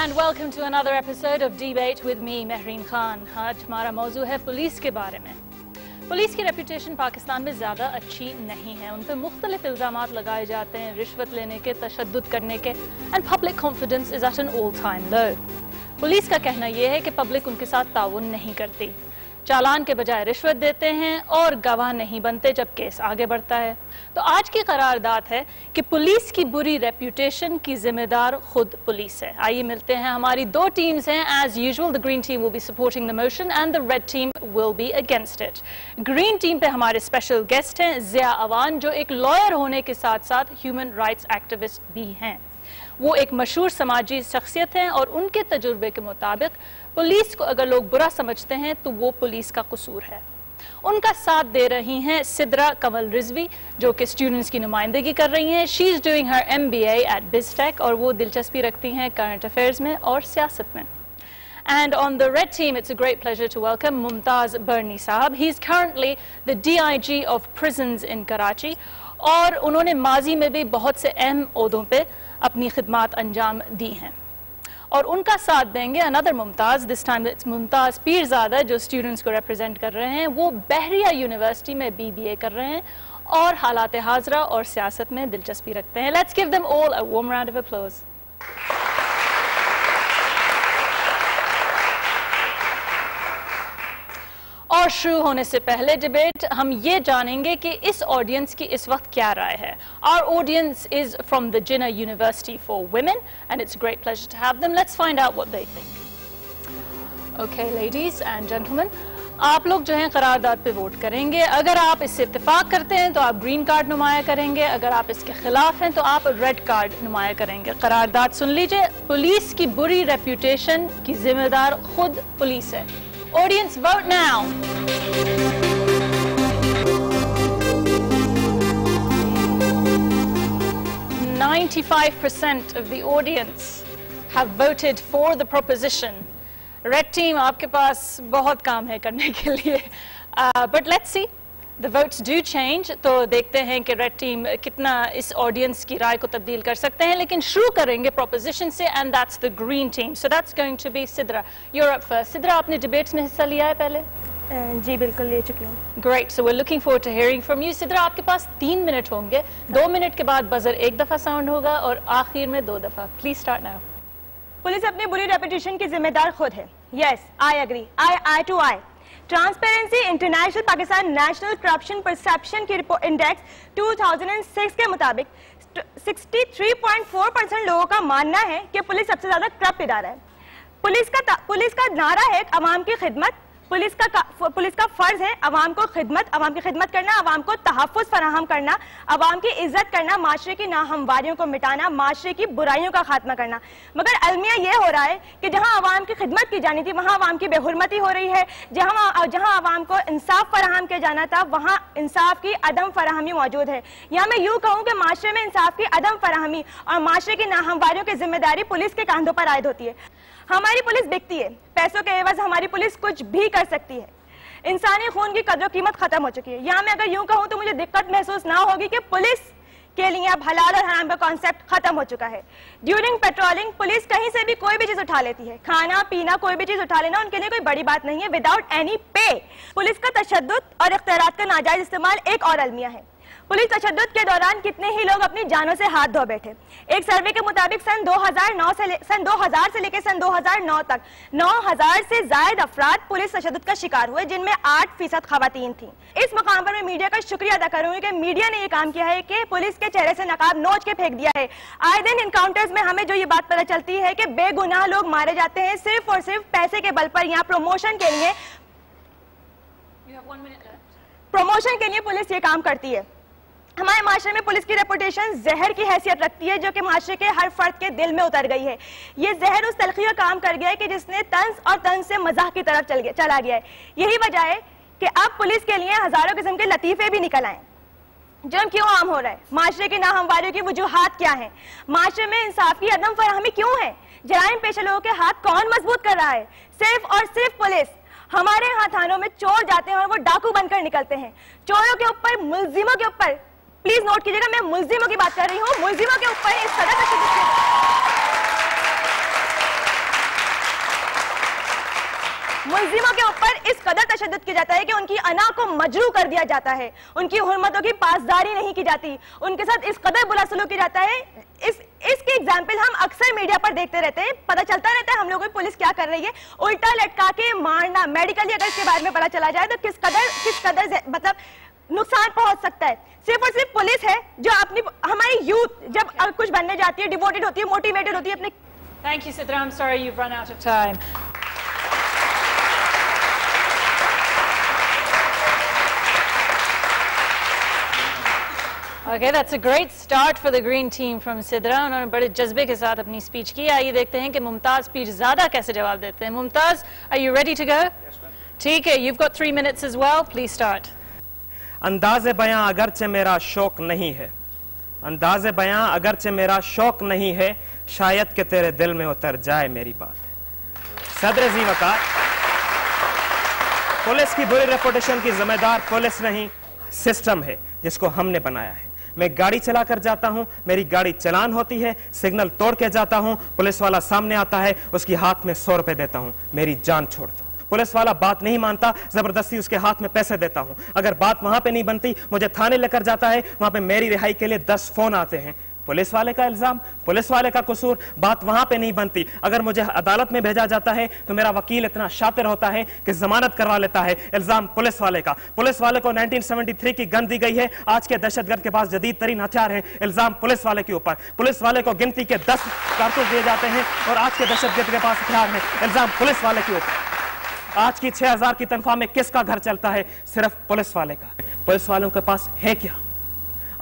And welcome to another episode of Debate with me, Mehreen Khan. आज हमारा मौजू है पुलिस के बारे में। पुलिस की रेपुटेशन पाकिस्तान में ज़्यादा अच्छी नहीं है। उन पर मुख्तलिफ इल्ज़ामात लगाए जाते हैं, रिश्वत लेने के, तशद्दुद करने के, and public confidence is at an all-time low. Police का कहना यह है कि पब्लिक उनके साथ ताउन नहीं करती, चालान के बजाय रिश्वत देते हैं और गवाह नहीं बनते जब केस आगे बढ़ता है। तो आज की करारदाद है कि पुलिस की बुरी रेप्यूटेशन की जिम्मेदार खुद पुलिस है। आइए मिलते हैं, हमारी दो टीम्स हैं। As usual the green team will be supporting the motion and the red team will be against it. Green team पे हमारे स्पेशल गेस्ट हैं ज़िया अवान, जो एक लॉयर होने के साथ साथ ह्यूमन राइट्स एक्टिविस्ट भी हैं। वो एक मशहूर समाजी शख्सियत हैं और उनके तजुर्बे के मुताबिक पुलिस को अगर लोग बुरा समझते हैं तो वो पुलिस का कसूर है। उनका साथ दे रही हैं सिद्रा कमल रिजवी, जो कि स्टूडेंट्स की नुमाइंदगी कर रही हैं। She is doing her MBA at बिजटेक और वो दिलचस्पी रखती हैं करंट अफेयर्स में और सियासत में। And on the red team, it's a great pleasure to welcome Mumtaz Birni Sahab. He is currently the DIG of prisons in Karachi और उन्होंने माजी में भी बहुत से अहम ओहदों पे अपनी खिदमात अंजाम दी हैं। और उनका साथ देंगे another Mumtaz, this time it's Mumtaz Pirzada, जो स्टूडेंट्स को रिप्रेजेंट कर रहे हैं। वो बहरिया यूनिवर्सिटी में BBA कर रहे हैं और हालात हाजरा और सियासत में दिलचस्पी रखते हैं। Let's give them all a warm round of applause. और शुरू होने से पहले डिबेट हम ये जानेंगे कि इस ऑडियंस की इस वक्त क्या राय है। Our audience is from the Jinnah University for Women and it's a great pleasure to have them. Let's find out what they think. Okay, ladies and gentlemen, आप लोग जो हैं करारदाद पे वोट करेंगे। अगर आप इससे इत्तेफाक करते हैं तो आप ग्रीन कार्ड नुमाया करेंगे, अगर आप इसके खिलाफ हैं तो आप रेड कार्ड नुमाया करेंगे। करारदाद सुन लीजिए, पुलिस की बुरी रेप्यूटेशन की जिम्मेदार खुद पुलिस है। Audience, vote now. 95% of the audience have voted for the proposition. Red team, आपके पास बहुत काम है करने के लिए, but let's see. The votes do change, तो देखते हैं कि रेड टीम कितना इस ऑडियंस की राय को तब्दील कर सकते हैं। लेकिन शुरू करेंगे प्रोपोजिशन से and that's the green team. So that's going to be Sidra, you're up first. Sidra, आपने डिबेट्स में हिस्सा लिया है पहले? जी बिल्कुल, ले चुकी हूँ। Great, so we are looking forward to hearing from you. Sidra, आपके पास 3 मिनट होंगे। 2 मिनट के बाद बजर एक दफ़ा साउंड होगा और आखिर में 2 दफ़ा। Please start now. पुलिस अपनी बुरी रेपुटेशन की जिम्मेदार खुद है। Yes, I agree. I too I. Transparency International Pakistan National Corruption Perception की रिपोर्ट इंडेक्स 2006 के मुताबिक 63.4% लोगों का मानना है कि पुलिस सबसे ज्यादा करप्ट इदारा है। पुलिस का नारा है अवाम की खिदमत। पुलिस का फर्ज है अवाम की खिदमत करना, अवाम को तहफ़्फ़ुज़ फराहम करना, अवाम की इज्जत करना, माशरे की नाहमवारियों को मिटाना, माशरे की बुराइयों का खात्मा करना। मगर अलमिया ये हो रहा है कि जहां अवाम की खिदमत की जानी थी वहां अवाम की बेहुरमती हो रही है। जहां अवाम को इंसाफ फराहम किया जाना था वहां इंसाफ की अदम फराहमी मौजूद है। या मैं यूँ कहूँ कि माशरे में इंसाफ की अदम फराहमी और माशरे की नाहमवारियों की जिम्मेदारी पुलिस के कंधों पर आयद होती है। हमारी पुलिस बिकती है, पैसों के एवज हमारी पुलिस कुछ भी कर सकती है। इंसानी खून की कदर कीमत खत्म हो चुकी है। यहाँ मैं अगर यूं कहूँ तो मुझे दिक्कत महसूस ना होगी कि पुलिस के लिए अब हलाल और हराम का कॉन्सेप्ट खत्म हो चुका है। ड्यूरिंग पेट्रोलिंग पुलिस कहीं से भी कोई भी चीज उठा लेती है, खाना पीना कोई भी चीज उठा लेना उनके लिए कोई बड़ी बात नहीं है, विदाउट एनी पे। पुलिस का तशद्दुद और इख्तियारात का नाजायज इस्तेमाल एक और अलमिया है। पुलिस तशद्दुद के दौरान कितने ही लोग अपनी जानों से हाथ धो बैठे। एक सर्वे के मुताबिक सन 2000 से लेकर सन 2009 तक 9000 से ज्यादा अफराद पुलिस तशद्दुद का शिकार हुए, जिनमें 8% खवातीन थीं। इस मकाम पर मैं मीडिया का शुक्रिया अदा करूंगी कि मीडिया ने यह काम किया है कि पुलिस के चेहरे से नकाब नोच के फेंक दिया है। आए दिन इनकाउंटर्स में हमें जो ये बात पता चलती है कि बेगुनाह लोग मारे जाते हैं सिर्फ और सिर्फ पैसे के बल पर या प्रमोशन के लिए पुलिस ये काम करती है। हमारे माशरे में पुलिस की रेपुटेशन जहर की हैसियत रखती है, जो कि माशरे के हर फर्द के दिल में उतर गई है। ये जहर उस तलखी का काम कर गया है कि जिसने तंज और तंज से मजाक की तरफ चला गया है। यही वजह है कि अब पुलिस के लिए हजारों किस्म के लतीफे भी निकल आए। जुर्म क्यों आम हो रहा है? माशरे की नाहमवारियों की वजूहात क्या है? माशरे में इंसाफ की अदम फराहमी क्यों है? जराइम पेशा लोगों के हाथ कौन मजबूत कर रहा है? सिर्फ और सिर्फ पुलिस। हमारे यहाँ थानों में चोर जाते हैं और वो डाकू बनकर निकलते हैं। चोरों के ऊपर, मुलजिमों के ऊपर, प्लीज नोट कीजिएगा, मैं मुलजिमों की बात कर रही हूँ, मुलजिमों के ऊपर इस तरह का मुलजिमों के ऊपर इस कदर तशद्दुद किया जाता है कि उनकी अना को मजरू कर दिया जाता है, उनकी हुर्मतों की पासदारी नहीं की जाती, उनके साथ इस कदर बुरा सलूक किया जाता है। इसके एग्जाम्पल हम अक्सर मीडिया पर देखते रहते हैं, पता चलता रहता है हम लोगों की पुलिस क्या कर रही है, उल्टा लटका के मारना। मेडिकली अगर इसके बारे में पता चला जाए तो किस कदर मतलब नुकसान पहुंच सकता है। सिर्फ और सिर्फ पुलिस है जो अपनी हमारी यूथ जब कुछ बनने जाती है, डिवोटेड होती है, मोटिवेटेड होती है अपने। Thank you, Sidra. I'm sorry you've run out of time. Okay, that's a great start for the green team from Sidra. उन्होंने बड़े जज्बे के साथ अपनी स्पीच की। आइए देखते हैं कि मुमताज पीरज़ादा कैसे जवाब देते हैं। Mumtaz, are you ready to go? Yes, ma'am. ठीक है, you've got 3 minutes as well. Please start. अंदाज़े बयां अगरचे मेरा शौक नहीं है, अंदाज़े बयां अगरचे मेरा शौक नहीं है, शायद कि तेरे दिल में उतर जाए मेरी बात। सदर जी वकार, पुलिस की बुरी रेपुटेशन की जिम्मेदार पुलिस नहीं, सिस्टम है जिसको हमने बनाया है। मैं गाड़ी चला कर जाता हूं, मेरी गाड़ी चलान होती है, सिग्नल तोड़ के जाता हूं, पुलिस वाला सामने आता है, उसकी हाथ में 100 रुपए देता हूं, मेरी जान छोड़ दो। पुलिस वाला बात नहीं मानता, जबरदस्ती उसके हाथ में पैसे देता हूं। अगर बात वहां पे नहीं बनती, मुझे थाने लेकर जाता है, वहां पे मेरी रिहाई के लिए 10 फोन आते हैं। पुलिस वाले का इल्जाम, पुलिस वाले का कसूर, बात वहां पे नहीं बनती। अगर मुझे अदालत में भेजा जाता है तो मेरा वकील इतना शातिर होता है कि जमानत करवा लेता है। इल्जाम पुलिस वाले का, पुलिस वाले को 1973 की गन दी गई है, आज के दहशतगर्द के पास जदीद तरीन हथियार है, इल्जाम पुलिस वाले के ऊपर। पुलिस वाले को गिनती के 10 कारतूस दिए जाते हैं और आज के दहशतगर्द के पास हथियार है, इल्जाम पुलिस वाले के ऊपर। आज की 6000 की तनख्वाह में किसका घर चलता है? सिर्फ पुलिस वाले का। पुलिस वालों के पास है क्या?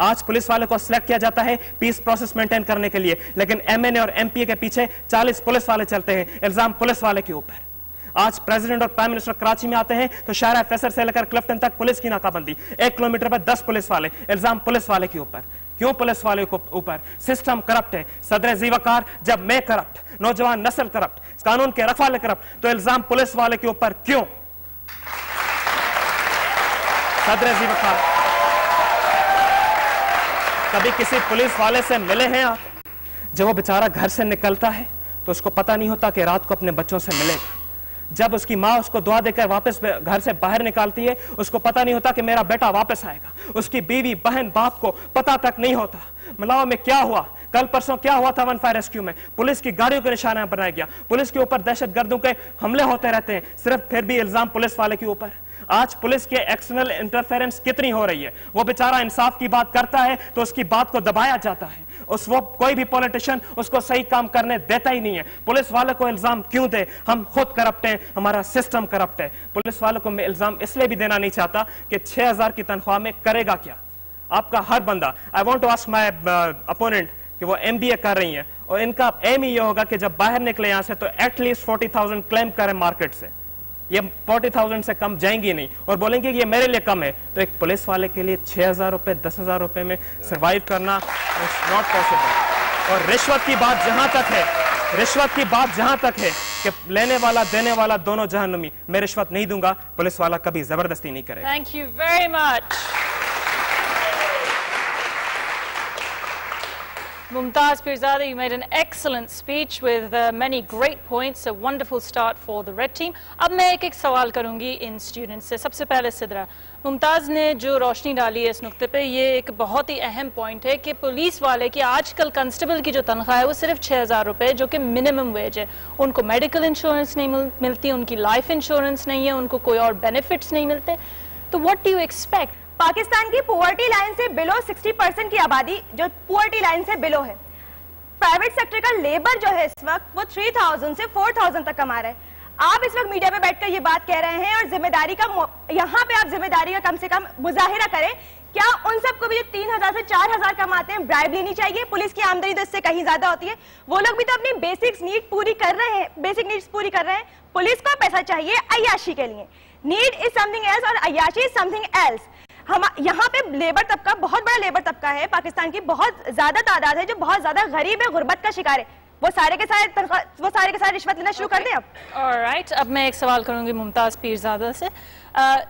आज पुलिस वालों को सिलेक्ट किया जाता है पीस प्रोसेस मेंटेन करने के लिए, लेकिन एमएनए और एमपीए के पीछे 40 पुलिस वाले चलते हैं, इल्जाम पुलिस वाले के ऊपर। आज प्रेसिडेंट और प्राइम मिनिस्टर कराची में आते हैं तो शारा फैसल से लेकर क्लिफ्टन तक पुलिस की नाकाबंदी, 1 किलोमीटर पर 10 पुलिस वाले, इल्जाम पुलिस वाले के ऊपर। क्यों पुलिस वाले को ऊपर? सिस्टम करप्ट है। सदर जीवकार, जब मैं करप्ट, नौजवान नस्ल करप्ट, कानून के रखवाले करप्ट, तो इल्जाम पुलिस वाले के ऊपर क्यों? सदर जीवकार, कभी किसी पुलिस वाले से मिले हैं आप? जब वो बेचारा घर से निकलता है तो उसको पता नहीं होता कि रात को अपने बच्चों से मिलेगा। जब उसकी माँ उसको दुआ देकर वापस घर से बाहर निकालती है, उसको पता नहीं होता कि मेरा बेटा वापस आएगा। उसकी बीवी, बहन, बाप को पता तक नहीं होता मलावा में क्या हुआ, कल परसों क्या हुआ था वन फायर रेस्क्यू में। पुलिस की गाड़ियों के निशाना बनाया गया, पुलिस के ऊपर दहशतगर्दों के हमले होते रहते हैं, सिर्फ फिर भी इल्जाम पुलिस वाले के ऊपर। आज पुलिस के एक्सटर्नल इंटरफेरेंस कितनी हो रही है। वो बेचारा इंसाफ की बात करता है तो उसकी बात को दबाया जाता है, वो कोई भी पॉलिटिशियन उसको सही काम करने देता ही नहीं है। पुलिस वाले को इल्जाम क्यों दे? हम खुद करप्ट हैं, हमारा सिस्टम करप्ट है। पुलिस वालों को मैं इल्जाम इसलिए भी देना नहीं चाहता कि 6000 की तनख्वाह में करेगा क्या आपका हर बंदा। I want to ask my opponent कि वो एमबीए कर रही हैं और इनका एम ही ये होगा कि जब बाहर निकले यहां से तो एटलीस्ट 40,000 क्लेम करें मार्केट से। ये 40,000 से कम जाएंगी नहीं और बोलेंगे कि ये मेरे लिए कम है। तो एक पुलिस वाले के लिए 6,000 रुपए, 10,000 रुपए में सरवाइव करना नॉट पॉसिबल। और रिश्वत की बात जहां तक है, रिश्वत की बात जहां तक है कि लेने वाला देने वाला दोनों जहन्नमी, मैं रिश्वत नहीं दूंगा, पुलिस वाला कभी जबरदस्ती नहीं करेगा। Thank you very much. Mumtaz Pirzada, you made an excellent speech with many great points, a wonderful start for the red team. अब मैं एक सवाल करूंगी इन स्टूडेंट्स से। सबसे पहले सिद्रा, मुमताज़ ने जो रोशनी डाली है इस नुक्ते पे, ये एक बहुत ही अहम पॉइंट है कि पुलिस वाले की आजकल कांस्टेबल की जो तनख्वाह है वो सिर्फ 6,000 रुपये, जो कि मिनिमम वेज है। उनको मेडिकल इंश्योरेंस नहीं मिलती, उनकी लाइफ इंश्योरेंस नहीं है, उनको कोई और बेनिफिट्स नहीं मिलते। तो what do you expect? Pakistan की पुअर्टी लाइन से बिलो 60% की आबादी जो पुअर्टी लाइन से बिलो है। प्राइवेट सेक्टर का लेबर जो है इस वक्त वो 3,000 से 4,000 तक कमा रहा है। आप इस वक्त मीडिया पे बैठकर ये बात कह रहे हैं और जिम्मेदारी का यहाँ पे आप जिम्मेदारी का कम से कम मुजाहिरा करें। क्या उन सबको भी जो 3,000 से 4,000 कमाते हैं ब्राइब लेनी चाहिए? पुलिस की आमदनी तो इससे कहीं ज्यादा होती है। वो लोग भी तो अपनी बेसिक नीड पूरी कर रहे हैं, बेसिक नीड्स पूरी कर रहे हैं। पुलिस को पैसा चाहिए अय्याशी के लिए। नीड इज समथिंग एल्स और अय्याशी इज समथिंग एल्स। हम यहाँ पे लेबर तबका, बहुत बड़ा लेबर तबका है पाकिस्तान की, बहुत ज्यादा तादाद है जो बहुत ज्यादा गरीब है, गुर्बत का शिकार है। वो सारे के सारे रिश्वत लेना शुरू कर दें अब। ऑलराइट, अब मैं एक सवाल करूंगी मुमताज़ पीरज़ादा से।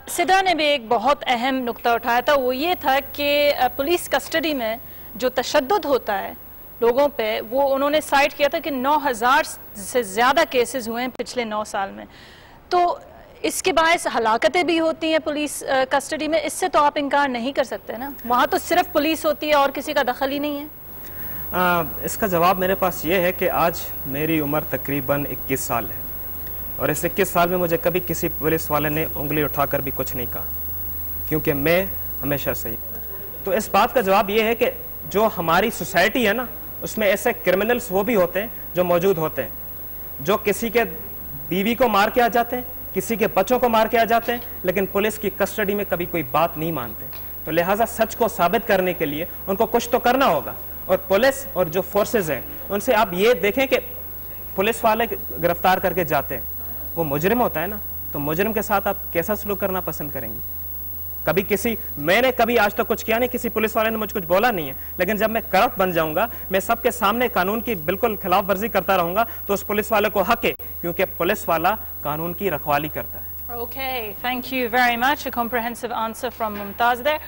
सिद्रा ने भी एक बहुत अहम नुक्ता उठाया था, वो ये था कि पुलिस कस्टडी में जो तशद्दुद होता है लोगों पे, वो उन्होंने साइट किया था कि 9,000 से ज़्यादा केसेस हुए हैं पिछले 9 साल में। तो इसके बायस हलाकतें भी होती हैं पुलिस कस्टडी में, इससे तो आप इनकार नहीं कर सकते ना, वहाँ तो सिर्फ पुलिस होती है और किसी का दखल ही नहीं है। इसका जवाब मेरे पास ये है कि आज मेरी उम्र तकरीबन 21 साल है और इस 21 साल में मुझे कभी किसी पुलिस वाले ने उंगली उठाकर भी कुछ नहीं कहा, क्योंकि मैं हमेशा सही। तो इस बात का जवाब ये है कि जो हमारी सोसाइटी है ना, उसमें ऐसे क्रिमिनल्स वो भी होते हैं जो मौजूद होते हैं, जो किसी के बीवी को मार के आ जाते हैं, किसी के बच्चों को मार के आ जाते हैं, लेकिन पुलिस की कस्टडी में कभी कोई बात नहीं मानते। तो लिहाजा सच को साबित करने के लिए उनको कुछ तो करना होगा, और पुलिस और जो फोर्सेज हैं उनसे आप ये देखें कि पुलिस वाले गिरफ्तार करके जाते हैं, वो मुजरिम होता है ना, तो मुजरिम के साथ आप कैसा सलूक करना पसंद करेंगे? मैंने कभी आज तक कुछ किया नहीं, किसी पुलिस वाले ने मुझे कुछ बोला नहीं है, लेकिन जब मैं करप्ट बन जाऊंगा, मैं सबके सामने कानून की बिल्कुल खिलाफ वर्जी करता रहूंगा, तो उस पुलिस वाले को हक है, क्योंकि पुलिस वाला कानून की रखवाली करता है। Okay, thank you very much. A comprehensive answer from Mumtaz there.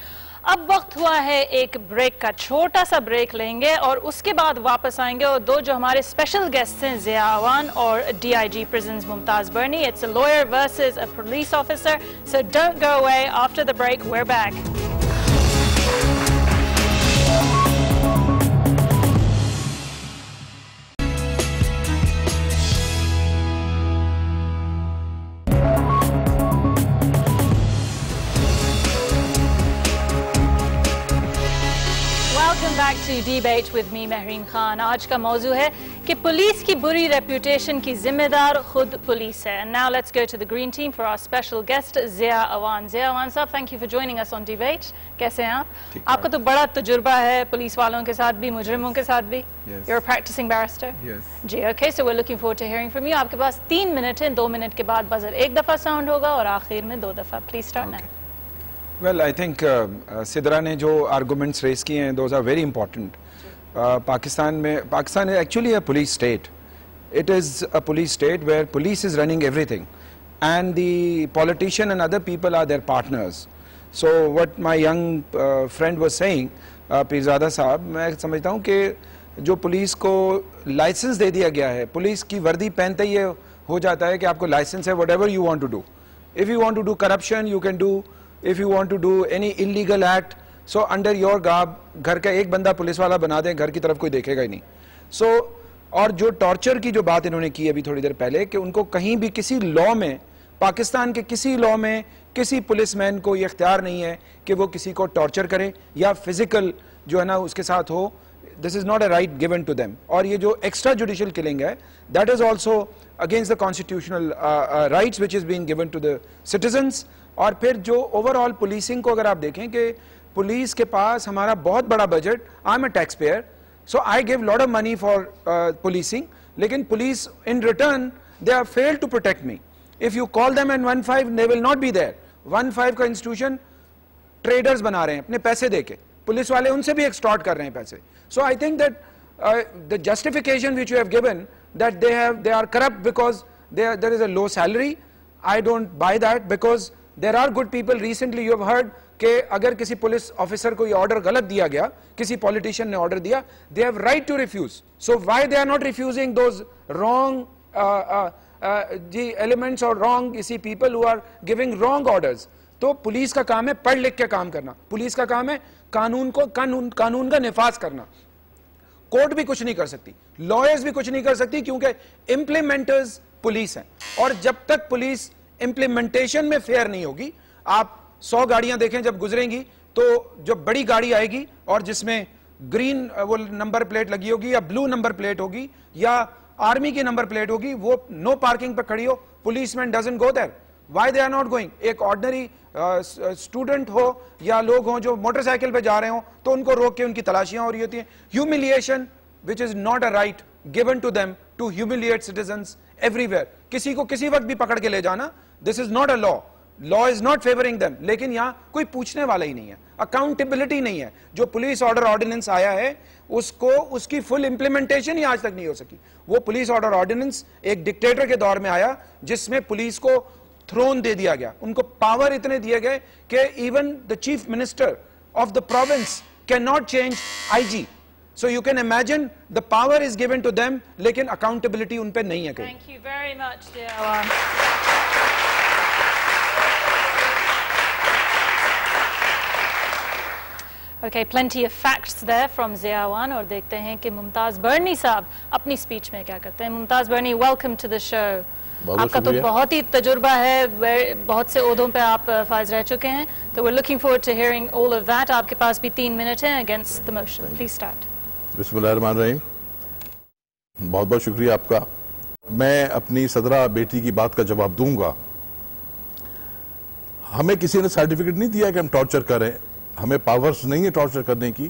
अब वक्त हुआ है एक ब्रेक का, छोटा सा ब्रेक लेंगे और उसके बाद वापस आएंगे और दो जो हमारे स्पेशल गेस्ट हैं, ज़िया अवान और DIG Prisons Mumtaz Birni. It's a lawyer versus a police officer. So don't go away. After the break, we're back. Back to debate with me Mahreen Khan. आज का मौजू है कि पुलिस की बुरी रेप्यूटेशन की जिम्मेदार खुद पुलिस है। Now let's go to the green team for our special guest Zia Awan. Zia Awan साहब, thank you for joining us on debate. कैसे हैं आप? आपका तो बड़ा तजुर्बा है पुलिस वालों के साथ भी, मुजरिमों के साथ भी। You're a practicing barrister? Yes. Ji, okay, so we're looking forward to hearing from you. आपके पास 3 मिनट है, 2 मिनट के बाद बजर एक दफा साउंड होगा और आखिर में 2 दफा। Please start now. Well, I think Sidra ने जो arguments raise किए हैं, those are very important. Pakistan is actually a police state. It is a police state where police is running everything, and the politician and other people are their partners. So what my young friend was saying, Pirzada साहब, मैं समझता हूँ कि जो police को licence दे दिया गया है, पुलिस की वर्दी पहनते ही हो जाता है कि आपको लाइसेंस है, whatever you want to do. If you want to do corruption, you can do. If you want to do any illegal act, so under your garb, घर का एक बंदा पुलिस वाला बना दें, घर की तरफ कोई देखेगा ही नहीं। So और जो टॉर्चर की जो बात इन्होंने की अभी थोड़ी देर पहले, कि उनको कहीं भी किसी लॉ में, पाकिस्तान के किसी लॉ में किसी पुलिसमैन को ये इख्तियार नहीं है कि वो किसी को टॉर्चर करे या फिजिकल जो है ना उसके साथ हो। This is not a right given to them. और ये जो एक्स्ट्रा जुडिशियल किलिंग है, that is also against the constitutional rights which is being given to the citizens. और फिर जो ओवरऑल पुलिसिंग को अगर आप देखें कि पुलिस के पास हमारा बहुत बड़ा budget, I am a tax payer, so I give lot of money for policing, लेकिन police in return they are failed to protect me. If you call them and 1-5 they will not be there. 1-5 का institution traders बना रहे हैं अपने पैसे देके, police वाले उनसे भी एक्सटॉर्ट कर रहे हैं पैसे। So I think that the justification which you have given that they are corrupt because there is a low salary, I don't buy that, because there are good people. Recently you have heard कि अगर किसी police officer को ये order गलत दिया गया, किसी politician ने ऑर्डर दिया, they have right to refuse. So why they are not refusing those wrong जी एलिमेंट्स और रॉन्ग इसी people who are giving wrong orders? तो पुलिस का काम है पढ़ लिख के काम करना, पुलिस का काम है कानून का निफाज करना। कोर्ट भी कुछ नहीं कर सकती, लॉयर्स भी कुछ नहीं कर सकती, क्योंकि इंप्लीमेंटर्स पुलिस हैं। और जब तक पुलिस इंप्लीमेंटेशन में फेयर नहीं होगी, आप 100 गाड़ियां देखें जब गुजरेंगी, तो जो बड़ी गाड़ी आएगी और जिसमें ग्रीन वो नंबर प्लेट लगी होगी या ब्लू नंबर प्लेट होगी या आर्मी की नंबर प्लेट होगी, वो नो पार्किंग पे खड़ी हो, policeman doesn't go there. Why they are not going? एक ऑर्डिनरी स्टूडेंट हो या लोग हों जो मोटरसाइकिल पे जा रहे हो, तो उनको रोक के उनकी तलाशियां हो रही होती हैं। Humiliation which is not a right given to them to humiliate citizens everywhere. किसी को किसी वक्त भी पकड़ के ले जाना, this is not a law, law is not favouring them. लेकिन यहां कोई पूछने वाला ही नहीं है, अकाउंटेबिलिटी नहीं है। जो पुलिस ऑर्डर ऑर्डिनेंस आया है, उसको उसकी फुल इंप्लीमेंटेशन ही आज तक नहीं हो सकी। वो पुलिस ऑर्डर ऑर्डिनेंस एक डिक्टेटर के दौर में आया, जिसमें पुलिस को थ्रोन दे दिया गया, उनको पावर इतने दिए गए कि even the chief minister of the province can not change IG। So you can imagine the power is given to them, लेकिन accountability उन पे नहीं है कहीं। Thank you very much, dear one. Okay, plenty of facts there from Ziawan और देखते हैं कि मुमताज बर्नी साहब अपनी स्पीच में क्या करते हैं। मुमताज बर्नी, वेलकम टू द शो। आपका तो बहुत ही तजुर्बा है, बहुत से ओहदों पे आप फाइज रह चुके हैं, तो we're looking forward to hearing all of that। आपके पास भी 3 मिनट हैं against the motion। Please start। बिस्मिल्लाहिर्रहमानिर्रहीम। बहुत बहुत शुक्रिया आपका। मैं अपनी सदरा बेटी की बात का जवाब दूंगा। हमें किसी ने सर्टिफिकेट नहीं दिया कि हम टॉर्चर करें, हमें पावर्स नहीं है टॉर्चर करने की,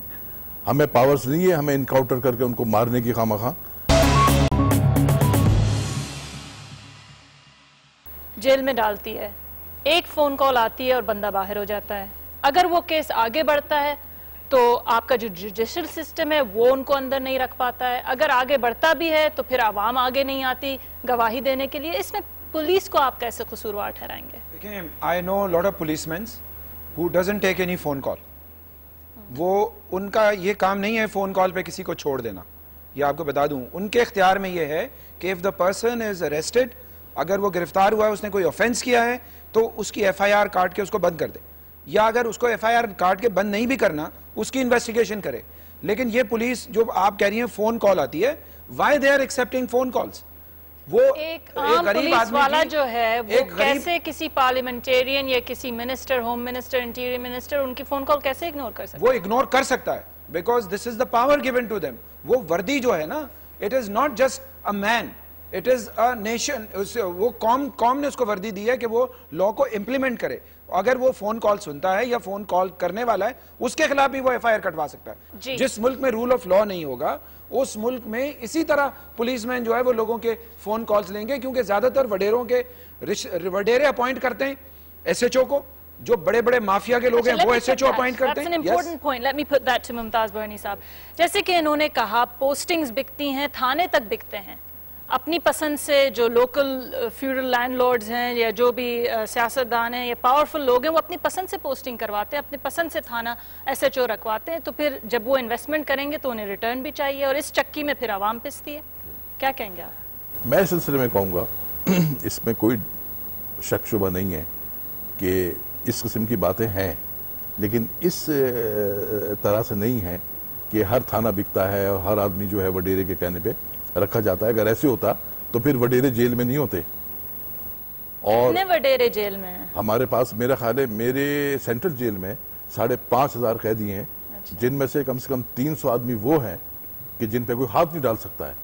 हमें पावर्स नहीं है हमें इनकाउंटर करके उनको मारने की खामखा। जेल में डालती है, एक फोन कॉल आती है और बंदा बाहर हो जाता है। अगर वो केस आगे बढ़ता है तो आपका जो जुडिशियल सिस्टम है वो उनको अंदर नहीं रख पाता है। अगर आगे बढ़ता भी है तो फिर आवाम आगे नहीं आती गवाही देने के लिए। इसमें पुलिस को आप कैसे कसूरवार ठहराएंगे? देखिए, I know a lot of policemen who doesn't take any phone call। वो उनका ये काम नहीं है फोन कॉल पे किसी को छोड़ देना। ये आपको बता दूं, उनके इख्तियार में ये है कि if the person is arrested, अगर वो गिरफ्तार हुआ है, उसने कोई ऑफेंस किया है, तो उसकी FIR काट के उसको बंद कर दे, या अगर उसको FIR काट के बंद नहीं भी करना, उसकी इन्वेस्टिगेशन करे। लेकिन ये पुलिस जो आप कह रही हैं फोन कॉल आती है, why they are accepting phone calls? वो एक आम पुलिस वाला जो है वो कैसे किसी पार्लियामेंटेरियन या किसी minister, home minister, interior minister, उनकी फोन कॉल कैसे इग्नोर कर सकता है? वो इग्नोर कर सकता है because this is the power given to them. वो वर्दी जो है ना, it is not just a man, it is a nation. वो कॉम ने उसको वर्दी दी है कि वो लॉ को इंप्लीमेंट करे। अगर वो फोन कॉल सुनता है या फोन कॉल करने वाला है, उसके खिलाफ भी वो FIR कटवा सकता है। जिस मुल्क में रूल ऑफ लॉ नहीं होगा, उस मुल्क में इसी तरह पुलिसमैन जो है वो लोगों के फोन कॉल्स लेंगे, क्योंकि ज्यादातर वडेरे अपॉइंट करते हैं SHO को। जो बड़े बड़े माफिया के लोग हैं वो SHO अपॉइंट करते हैं। important point, let me put that to Mumtaz बर्नी साहब। जैसे कि इन्होंने कहा पोस्टिंग्स बिकती हैं, थाने तक बिकते हैं। अपनी पसंद से जो लोकल फ्यूडल लैंडलॉर्ड्स हैं या जो भी सियासतदान हैं या पावरफुल लोग हैं, वो अपनी पसंद से पोस्टिंग करवाते हैं, अपनी पसंद से थाना SHO रखवाते हैं। तो फिर जब वो इन्वेस्टमेंट करेंगे तो उन्हें रिटर्न भी चाहिए, और इस चक्की में फिर आवाम पिसती है। क्या कहेंगे आप? मैं इस सिलसिले में कहूँगा, इसमें कोई शक शुबा नहीं है कि इस किस्म की बातें हैं, लेकिन इस तरह से नहीं है कि हर थाना बिकता है और हर आदमी जो है वडेरे के कहने पे रखा जाता है। अगर ऐसे होता तो फिर वडेरे जेल में नहीं होते। और कितने वडेरे जेल में हैं? हमारे पास मेरा ख्याल है मेरे सेंट्रल जेल में 5,500 कैदी हैं। अच्छा। जिनमें से कम 300 आदमी वो हैं कि जिन पे कोई हाथ नहीं डाल सकता है।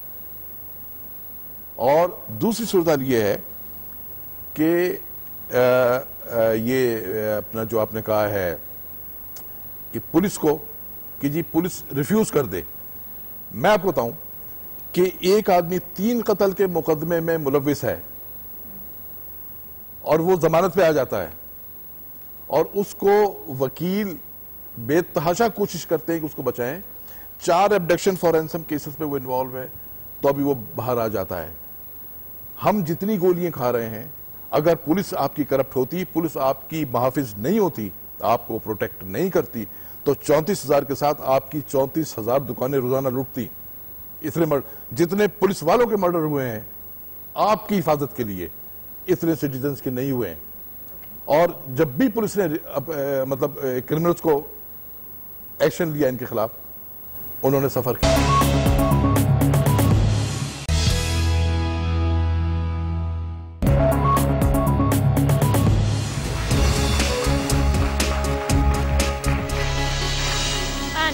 और दूसरी सूरत ये है कि ये अपना जो आपने कहा है कि पुलिस को कि जी पुलिस रिफ्यूज कर दे। मैं आपको बताऊं कि एक आदमी 3 कत्ल के मुकदमे में मुलविस है और वो जमानत पे आ जाता है, और उसको वकील बेतहाशा कोशिश करते हैं कि उसको बचाएं। 4 एब्डक्शन फॉर रैंसम केसेस में वो इन्वॉल्व है, तो अभी वो बाहर आ जाता है। हम जितनी गोलियां खा रहे हैं, अगर पुलिस आपकी करप्ट होती, पुलिस आपकी मुहाफिज नहीं होती, आपको प्रोटेक्ट नहीं करती, तो 34,000 के साथ आपकी 34,000 दुकानें रोजाना लूटती। इतने जितने पुलिस वालों के मर्डर हुए हैं आपकी हिफाजत के लिए, इतने सिटीजन्स के नहीं हुए हैं। और जब भी पुलिस ने मतलब क्रिमिनल्स को एक्शन लिया इनके खिलाफ, उन्होंने सफर किया।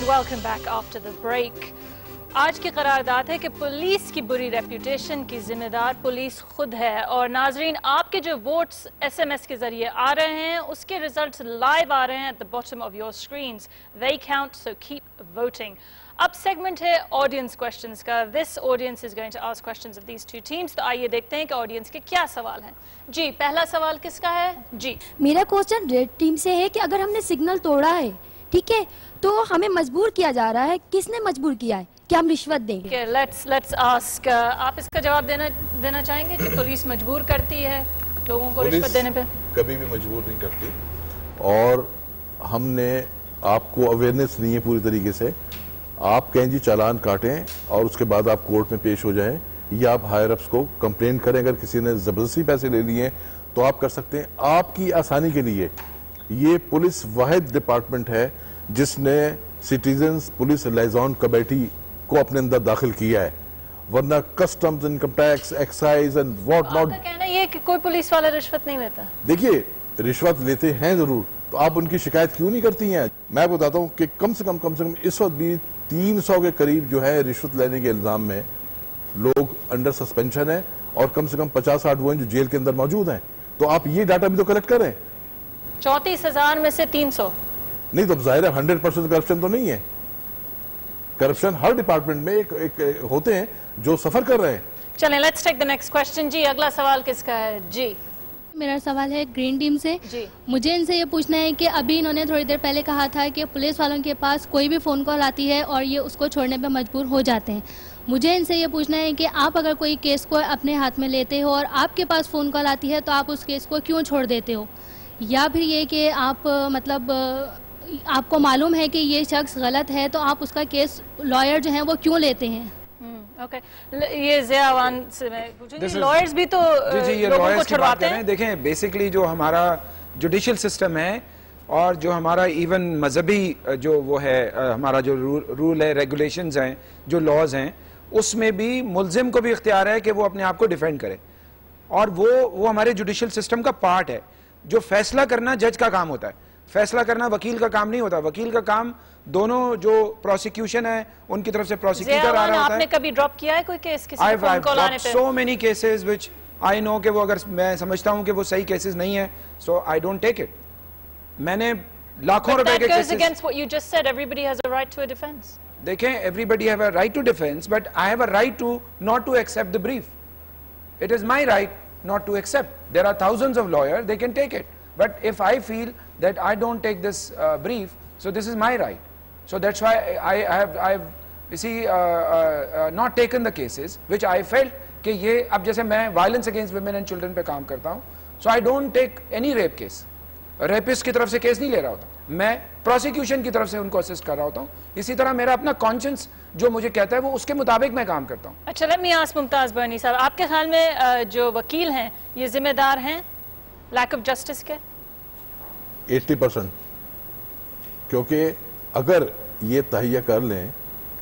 Welcome back after the break। आज की करारदाद है कि पुलिस की बुरी रेप्यूटेशन की जिम्मेदार पुलिस खुद है। और नाजरीन, आपके जो वोट्स SMS के जरिए आ रहे हैं, उसके रिजल्ट्स लाइव आ रहे हैं at the bottom of your screens. They count, so keep voting। अब सेगमेंट है ऑडियंस क्वेश्चंस का। This audience is going to ask questions of these 2 teams. तो आइए देखते हैं कि ऑडियंस के क्या सवाल हैं। जी, पहला सवाल किसका है? जी, मेरा क्वेश्चन रेड टीम से है कि अगर हमने सिग्नल तोड़ा है, ठीक है, तो हमें मजबूर किया जा रहा है, किसने मजबूर किया है? क्या हम रिश्वत देंगे? लेट्स आस्क, आप इसका जवाब देना चाहेंगे कि पुलिस मजबूर करती है लोगों को रिश्वत देने पे? कभी भी मजबूर नहीं करती, और हमने आपको अवेयरनेस नहीं है पूरी तरीके से। आप कहें जी चालान काटें और उसके बाद आप कोर्ट में पेश हो जाएं, या आप हायर अप्स को कंप्लेंट करें। अगर किसी ने जबरदस्ती पैसे ले लिए तो आप कर सकते हैं। आपकी आसानी के लिए ये पुलिस वाहिद डिपार्टमेंट है जिसने सिटीजन्स पुलिस लाइजॉन कमेटी को अपने अंदर दाखिल किया है, वरना customs, income tax, excise and what not. आपका कहना ये है कि कोई पुलिस वाला रिश्वत नहीं लेता? देखिए, रिश्वत लेते हैं जरूर, तो आप उनकी शिकायत क्यों नहीं करती हैं? मैं बताता हूं कि कम से कम इस वक्त भी 300 के करीब जो है रिश्वत लेने के इल्जाम में लोग अंडर सस्पेंशन है, और कम से कम 50-60 वो हैं जो जेल के अंदर मौजूद हैं। तो आप ये डाटा भी तो कलेक्ट करें। 34,000 में से 300 नहीं तो जाहिर है 100% करप्शन तो नहीं है। करप्शन हर डिपार्टमेंट में एक होते हैं जो सफर कर रहे हैं। चलें, let's take the next question. जी, अगला सवाल किसका है? जी, मेरा सवाल है ग्रीन टीम से। जी, मुझे इनसे ये पूछना है कि अभी इन्होंने थोड़ी देर पहले कहा था कि पुलिस वालों के पास कोई भी फ़ोन कॉल आती है और ये उसको छोड़ने पे मजबूर हो जाते हैं। मुझे इनसे ये पूछना है कि आप अगर कोई केस को अपने हाथ में लेते हो और आपके पास फ़ोन कॉल आती है तो आप उस केस को क्यों छोड़ देते हो, या फिर ये कि आप मतलब आपको मालूम है कि ये शख्स गलत है तो आप उसका केस लॉयर जो हैं वो क्यों लेते हैं? ओके, ये ज़ियावान से मैं पूछूंगी, लॉयर्स भी तो ये लोगों को लॉयर्स की बात छुड़वाते कर रहे हैं। हैं। देखें, बेसिकली जो हमारा जुडिशियल सिस्टम है और जो हमारा इवन मजहबी जो वो है, हमारा जो रूल है, रेगुलेशंस हैं, जो लॉज हैं, उसमें भी मुल्जिम को भी इख्तियार है कि वो अपने आप को डिफेंड करे, और वो हमारे जुडिशियल सिस्टम का पार्ट है। जो फैसला करना जज का काम होता है, फैसला करना वकील का काम नहीं होता। वकील का काम दोनों जो प्रोसिक्यूशन है उनकी तरफ से प्रोसिक्यूटर आ रहा होता है। आपने कभी ड्रॉप किया है कोई केस किसी को फोन कॉल आने पे? so many cases which I know कि वो अगर मैं समझता हूं कि वो सही केसेस नहीं है, so I don't take it। मैंने लाखों रुपए के cases cases. against what you just said, everybody has a right to a defense। देखें, everybody have a right to defense, but I have a right to not to accept the brief। It is my right not to accept। There are thousands of lawyers, they can take it, but if I feel that I don't take this brief, so this is my right। So that's why I've you see not taken the cases which I felt कि ये, अब जैसे मैं violence against women and children पे काम करता हूँ, so I don't take any rape case। Rapist की तरफ से केस नहीं ले रहा होता, मैं प्रोसिक्यूशन की तरफ से उनको असिस्ट कर रहा होता हूँ। इसी तरह मेरा अपना कॉन्शियंस जो मुझे कहता है वो उसके मुताबिक मैं काम करता हूँ। अच्छा, लेट मी आस्क मुमताज बर्नी साहब, आपके ख्याल में जो वकील हैं ये जिम्मेदार हैं लैक ऑफ जस्टिस के? 80%, क्योंकि अगर ये तहैया कर लें,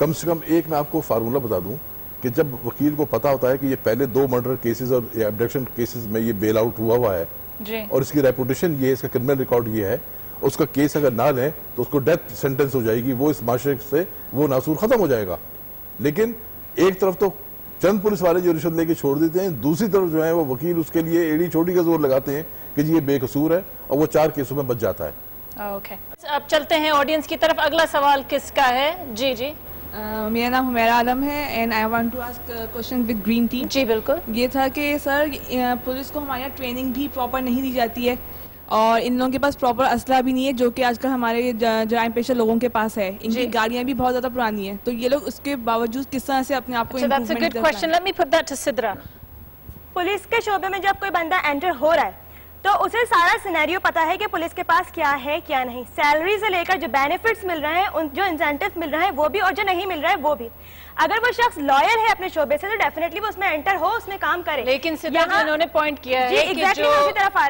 कम से कम एक मैं आपको फार्मूला बता दूं कि जब वकील को पता होता है कि ये पहले 2 मर्डर केसेस और एब्डक्शन केसेस में ये बेल आउट हुआ है जी, और इसकी रेपुटेशन ये, इसका क्रिमिनल रिकॉर्ड ये है, उसका केस अगर ना लें तो उसको डेथ सेंटेंस हो जाएगी, वो इस माशरे से वो नासूर खत्म हो जाएगा। लेकिन एक तरफ तो चंद पुलिस वाले जो रिश्वत लेके छोड़ देते हैं, दूसरी तरफ जो है वो वकील उसके लिए एड़ी चोटी का जोर लगाते हैं कि जी ये बेकसूर है, और वो 4 केसों में बच जाता है। ओके, अब चलते हैं ऑडियंस की तरफ। अगला सवाल किसका है? जी जी, मेरा नाम हुमैरा आलम है and I want to ask question with green team. जी बिल्कुल। ये था कि सर पुलिस को हमारे यहाँ ट्रेनिंग भी प्रॉपर नहीं दी जाती है, और इन लोगों के पास प्रॉपर असला भी नहीं है जो कि आजकल हमारे जराइम पेशा लोगों के पास है। इनकी गाड़ियाँ भी बहुत ज़्यादा पुरानी है, तो ये लोग उसके बावजूद किस तरह से अपने आप को That's a good question. Let me put that to Sidra. Police के शोबे में जब कोई बंदा एंटर हो रहा है तो उसे सारा सिनेरियो पता है कि पुलिस के पास क्या है क्या नहीं, सैलरी से लेकर जो बेनिफिट्स मिल रहे हैं, उन जो इंसेंटिव मिल रहे हैं वो भी, और जो नहीं मिल रहा है वो भी। अगर वो शख्स लॉयर है अपने शोबे से तो डेफिनेटली वो उसमें एंटर हो, उसमें काम करे। लेकिन सिद्धा जो इन्होंने पॉइंट किया है कि जो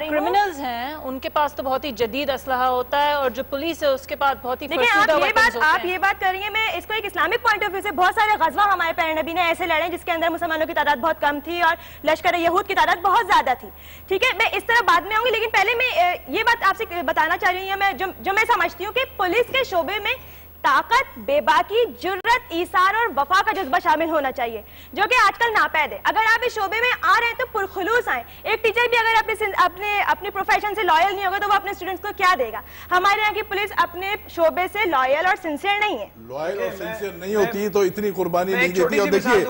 क्रिमिनल्स हैं उनके पास तो बहुत ही जदीद असलहा होता है, और जो पुलिस है उसके पास बहुत ही आप ये बात कर रही हैं, मैं इसको एक इस्लामिक पॉइंट ऑफ व्यू से, बहुत सारे गज़वा हमारे प्यारे नबी ने ऐसे लड़े जिसके अंदर मुसलमानों की तादाद बहुत कम थी और लश्कर यहूद की तादाद बहुत ज्यादा थी। ठीक है, मैं इस तरह बाद में आऊंगी, लेकिन पहले मैं ये बात आपसे बताना चाह रही हूँ, मैं जो मैं समझती हूँ कि पुलिस के शोबे में ताकत, बेबाकी, जुर्रत, ईसार और वफा का जज्बा शामिल होना चाहिए, जो कि आजकल नापैद है। अगर आप इस शोबे में आ रहे हैं तो पुरखुलूस आए। एक टीचर भी अगर अपने प्रोफेशन से लॉयल नहीं होगा तो वो अपने स्टूडेंट्स को क्या देगा? हमारे यहाँ की पुलिस अपने शोबे से लॉयल और सिंसियर नहीं है। लॉयल और सिंसियर नहीं होती तो इतनी कुर्बानी नहीं देती। और देखिए,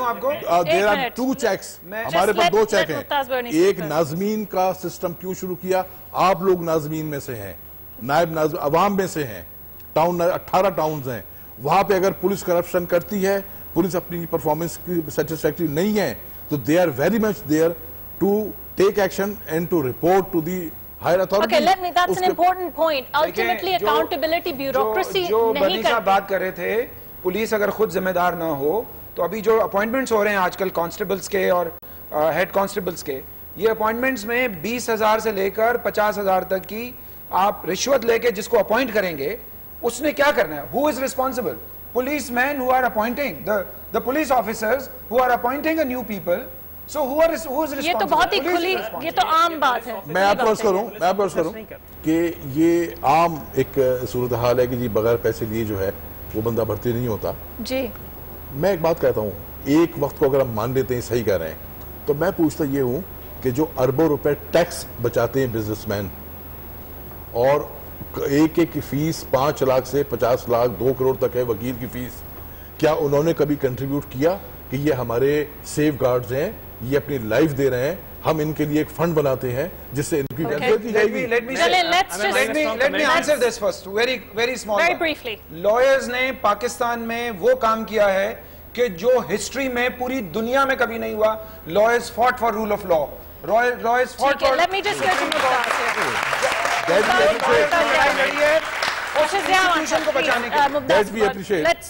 देयर आर 2 चेक्स, हमारे पास 2 चेक हैं। एक नाजमीन का सिस्टम क्यों शुरू किया? आप लोग नाजमीन में से हैं, नायब अवाम में से हैं, टाउन 18 टाउन्स हैं, वहां पे अगर पुलिस करप्शन करती है, पुलिस अपनी परफॉर्मेंस की सेटिस्फैक्टरी नहीं है, तो they are very much there to take action and to report to the higher authority. Okay, let me, that's an important point. Ultimately, accountability, bureaucracy नहीं करती। बात कर रहे थे, पुलिस अगर खुद जिम्मेदार ना हो तो अभी जो अपॉइंटमेंट्स हो रहे हैं आजकल कांस्टेबल्स के और हेड कांस्टेबल्स के, ये अपॉइंटमेंट्स में 20,000 से लेकर 50,000 तक की आप रिश्वत लेके जिसको अपॉइंट करेंगे उसने क्या करना है? Who is responsible? Policemen who are appointing the police officers who are appointing a new people. So who is responsible? ये तो बहुत ही खुली, ये तो आम बात है। मैं आपको अर्ज करूं कि ये आम एक सूरत हाल है कि जी बगैर पैसे लिए जो है वो बंदा भर्ती नहीं होता जी। मैं एक बात कहता हूं, एक वक्त को अगर हम मान लेते हैं सही कह रहे हैं, तो मैं पूछता ये हूं कि जो अरबों रुपए टैक्स बचाते हैं बिजनेसमैन और एक की फीस 5 लाख से 50 लाख 2 करोड़ तक है वकील की फीस, क्या उन्होंने कभी कंट्रीब्यूट किया कि ये हमारे सेफ गार्ड्स हैं, ये अपनी लाइफ दे रहे हैं, हम इनके लिए एक फंड बनाते हैं जिससे इनकी वेलफेयर की जाएगी? Let me answer this first, very small. Very briefly. Lawyers ने पाकिस्तान में वो काम किया है कि जो हिस्ट्री में पूरी दुनिया में कभी नहीं हुआ. Lawyers fought for rule of law. Lawyers fought for. Let me just go to लड़ी है उस इंस्टीट्यूशन को बचाने के लिए. Let's be appreciated. Let's